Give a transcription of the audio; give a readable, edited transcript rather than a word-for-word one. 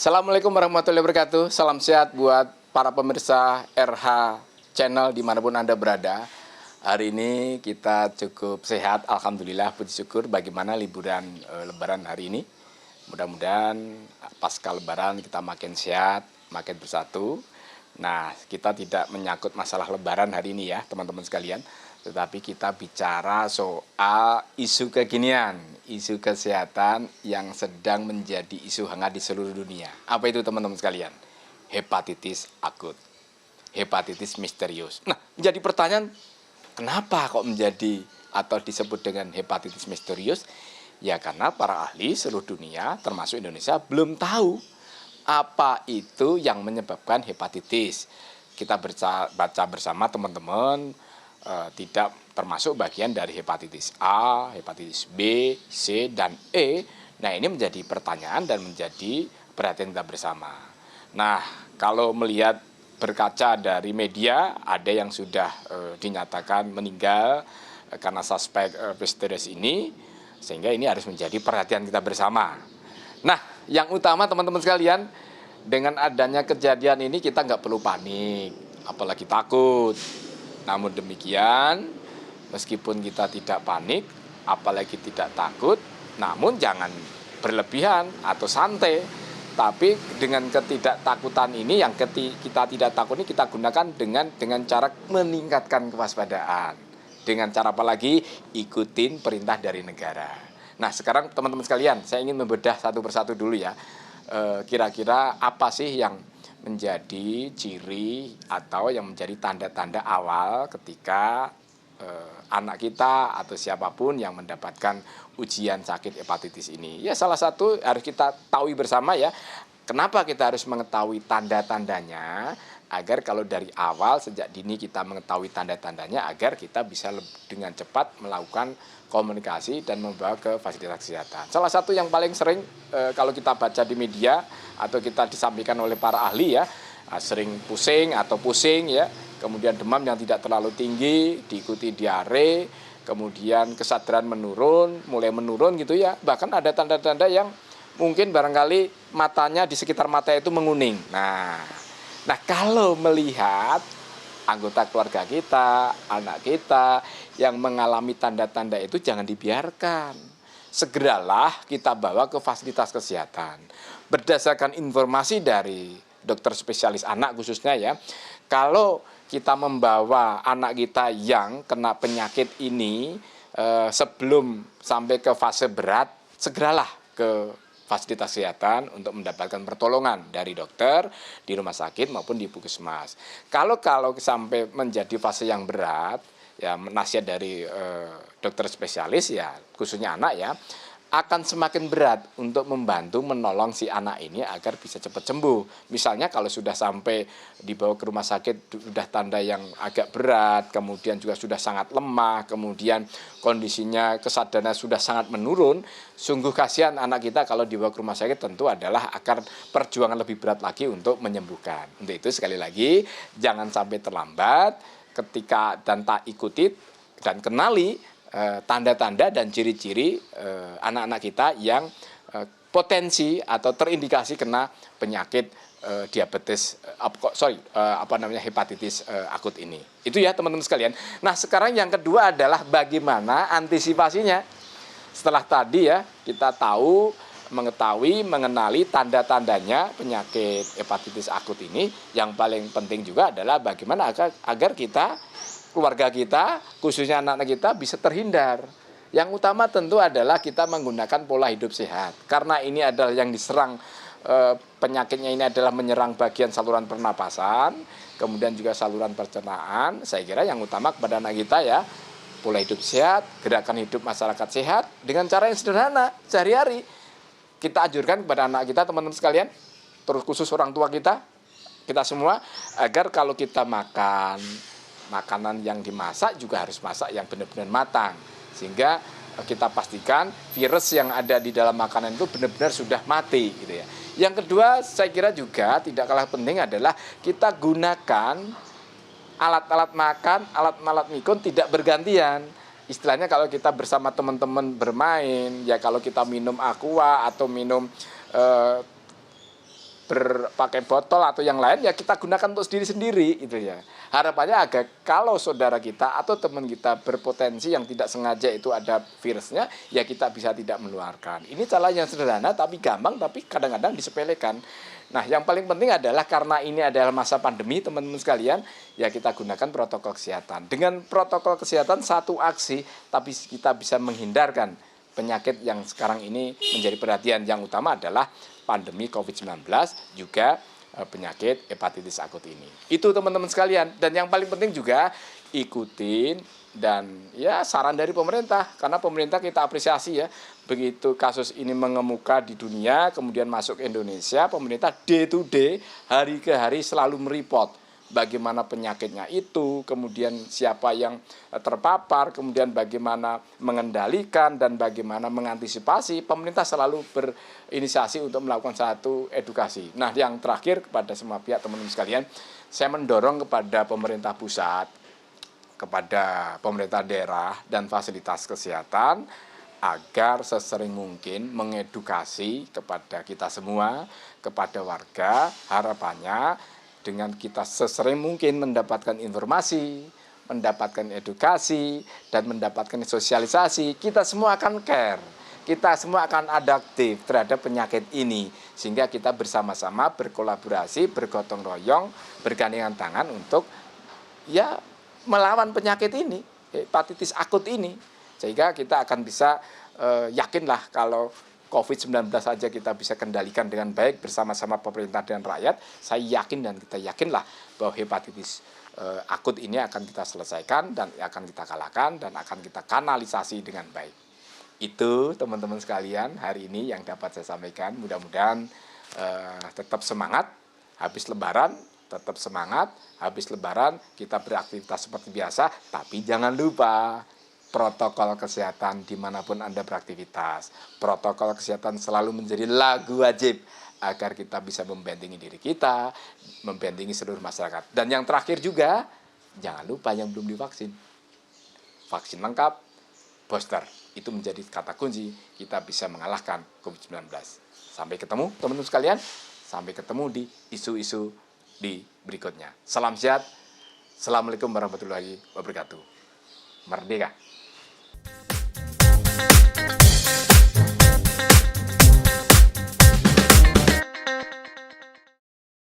Assalamualaikum warahmatullahi wabarakatuh. Salam sehat buat para pemirsa RH Channel dimanapun Anda berada. Hari ini kita cukup sehat, Alhamdulillah, puji syukur. Bagaimana liburan Lebaran hari ini? Mudah-mudahan pasca Lebaran kita makin sehat, makin bersatu. Nah, kita tidak menyangkut masalah Lebaran hari ini ya, teman-teman sekalian. Tetapi kita bicara soal isu kekinian, isu kesehatan yang sedang menjadi isu hangat di seluruh dunia. Apa itu teman-teman sekalian? Hepatitis akut, hepatitis misterius. Nah, menjadi pertanyaan, kenapa kok menjadi atau disebut dengan hepatitis misterius? Ya karena para ahli seluruh dunia, termasuk Indonesia, belum tahu apa itu yang menyebabkan hepatitis. Kita baca bersama teman-teman, tidak termasuk bagian dari hepatitis A, hepatitis B, C, dan E. Nah, ini menjadi pertanyaan dan menjadi perhatian kita bersama. Nah, kalau melihat berkaca dari media, ada yang sudah dinyatakan meninggal karena suspek misterius ini, sehingga ini harus menjadi perhatian kita bersama. Nah, yang utama teman-teman sekalian, dengan adanya kejadian ini kita nggak perlu panik, apalagi takut. Namun demikian, meskipun kita tidak panik, apalagi tidak takut, namun jangan berlebihan atau santai. Tapi dengan ketidaktakutan ini, yang kita tidak takut ini kita gunakan dengan cara meningkatkan kewaspadaan. Dengan cara apa lagi? Ikutin perintah dari negara. Nah, sekarang teman-teman sekalian, saya ingin membedah satu persatu dulu ya. Kira-kira apa sih yang menjadi ciri atau yang menjadi tanda-tanda awal ketika anak kita atau siapapun yang mendapatkan ujian sakit hepatitis ini. Ya, salah satu harus kita tahu bersama ya, kenapa kita harus mengetahui tanda-tandanya, agar kalau dari awal sejak dini kita mengetahui tanda-tandanya, agar kita bisa dengan cepat melakukan komunikasi dan membawa ke fasilitas kesehatan. Salah satu yang paling sering kalau kita baca di media atau kita disampaikan oleh para ahli ya, sering pusing atau pusing ya, kemudian demam yang tidak terlalu tinggi, diikuti diare, kemudian kesadaran mulai menurun gitu ya. Bahkan ada tanda-tanda yang mungkin barangkali matanya di sekitar mata itu menguning. Nah, kalau melihat anggota keluarga kita, anak kita yang mengalami tanda-tanda itu, jangan dibiarkan. Segeralah kita bawa ke fasilitas kesehatan. Berdasarkan informasi dari dokter spesialis anak khususnya ya, kalau kita membawa anak kita yang kena penyakit ini sebelum sampai ke fase berat, segeralah ke fasilitas kesehatan untuk mendapatkan pertolongan dari dokter di rumah sakit maupun di puskesmas. Kalau sampai menjadi fase yang berat, ya nasihat dari dokter spesialis ya, khususnya anak ya, akan semakin berat untuk membantu menolong si anak ini agar bisa cepat sembuh. Misalnya kalau sudah sampai dibawa ke rumah sakit, sudah tanda yang agak berat, kemudian juga sudah sangat lemah, kemudian kondisinya kesadarannya sudah sangat menurun, sungguh kasihan anak kita kalau dibawa ke rumah sakit, tentu adalah akan perjuangan lebih berat lagi untuk menyembuhkan. Untuk itu sekali lagi, jangan sampai terlambat ketika dan tak ikuti dan kenali tanda-tanda dan ciri-ciri anak-anak kita yang potensi atau terindikasi kena penyakit diabetes, hepatitis akut ini. Itu ya teman-teman sekalian. Nah, sekarang yang kedua adalah bagaimana antisipasinya. Setelah tadi ya kita mengetahui, mengenali tanda-tandanya penyakit hepatitis akut ini, yang paling penting juga adalah bagaimana agar kita, keluarga kita, khususnya anak-anak kita bisa terhindar. Yang utama tentu adalah kita menggunakan pola hidup sehat. Karena ini adalah yang diserang, penyakitnya ini adalah menyerang bagian saluran pernapasan, kemudian juga saluran pencernaan. Saya kira yang utama kepada anak kita ya, pola hidup sehat, gerakan hidup masyarakat sehat, dengan cara yang sederhana, sehari-hari. Kita anjurkan kepada anak kita, teman-teman sekalian, terus khusus orang tua kita semua, agar kalau kita makan makanan yang dimasak juga harus masak yang benar-benar matang, sehingga kita pastikan virus yang ada di dalam makanan itu benar-benar sudah mati gitu ya. Yang kedua, saya kira juga tidak kalah penting adalah kita gunakan alat-alat makan, alat-alat mikun tidak bergantian. Istilahnya kalau kita bersama teman-teman bermain, ya kalau kita minum aqua atau minum berpakai botol atau yang lain, ya kita gunakan untuk sendiri-sendiri gitu ya. Harapannya agar kalau saudara kita atau teman kita berpotensi yang tidak sengaja itu ada virusnya, ya kita bisa tidak menularkan. Ini cara yang sederhana tapi gampang, tapi kadang-kadang disepelekan. Nah, yang paling penting adalah karena ini adalah masa pandemi, teman-teman sekalian, ya kita gunakan protokol kesehatan. Dengan protokol kesehatan satu aksi, tapi kita bisa menghindarkan penyakit yang sekarang ini menjadi perhatian. Yang utama adalah pandemi COVID-19, juga penyakit hepatitis akut ini. Itu teman-teman sekalian. Dan yang paling penting juga ikutin dan ya saran dari pemerintah, karena pemerintah kita apresiasi ya, begitu kasus ini mengemuka di dunia kemudian masuk ke Indonesia, pemerintah day to day, hari ke hari selalu mereport bagaimana penyakitnya itu, kemudian siapa yang terpapar, kemudian bagaimana mengendalikan dan bagaimana mengantisipasi. Pemerintah selalu berinisiasi untuk melakukan satu edukasi. Nah, yang terakhir kepada semua pihak teman-teman sekalian, saya mendorong kepada pemerintah pusat, kepada pemerintah daerah dan fasilitas kesehatan agar sesering mungkin mengedukasi kepada kita semua, kepada warga. Harapannya dengan kita sesering mungkin mendapatkan informasi, mendapatkan edukasi, dan mendapatkan sosialisasi, kita semua akan care. Kita semua akan adaptif terhadap penyakit ini. Sehingga kita bersama-sama berkolaborasi, bergotong royong, bergandengan tangan untuk ya melawan penyakit ini, hepatitis akut ini. Sehingga kita akan bisa yakinlah kalau COVID-19 saja kita bisa kendalikan dengan baik bersama-sama pemerintah dan rakyat. Saya yakin dan kita yakinlah bahwa hepatitis akut ini akan kita selesaikan dan akan kita kalahkan dan akan kita kanalisasi dengan baik. Itu teman-teman sekalian hari ini yang dapat saya sampaikan. Mudah-mudahan tetap semangat habis lebaran, tetap semangat habis lebaran kita beraktivitas seperti biasa, tapi jangan lupa protokol kesehatan dimanapun Anda beraktivitas. Protokol kesehatan selalu menjadi lagu wajib agar kita bisa membentengi diri kita, membentengi seluruh masyarakat. Dan yang terakhir juga, jangan lupa yang belum divaksin. Vaksin lengkap, booster. Itu menjadi kata kunci kita bisa mengalahkan COVID-19. Sampai ketemu teman-teman sekalian, sampai ketemu di isu-isu di berikutnya. Salam sehat. Assalamualaikum warahmatullahi wabarakatuh. Merdeka!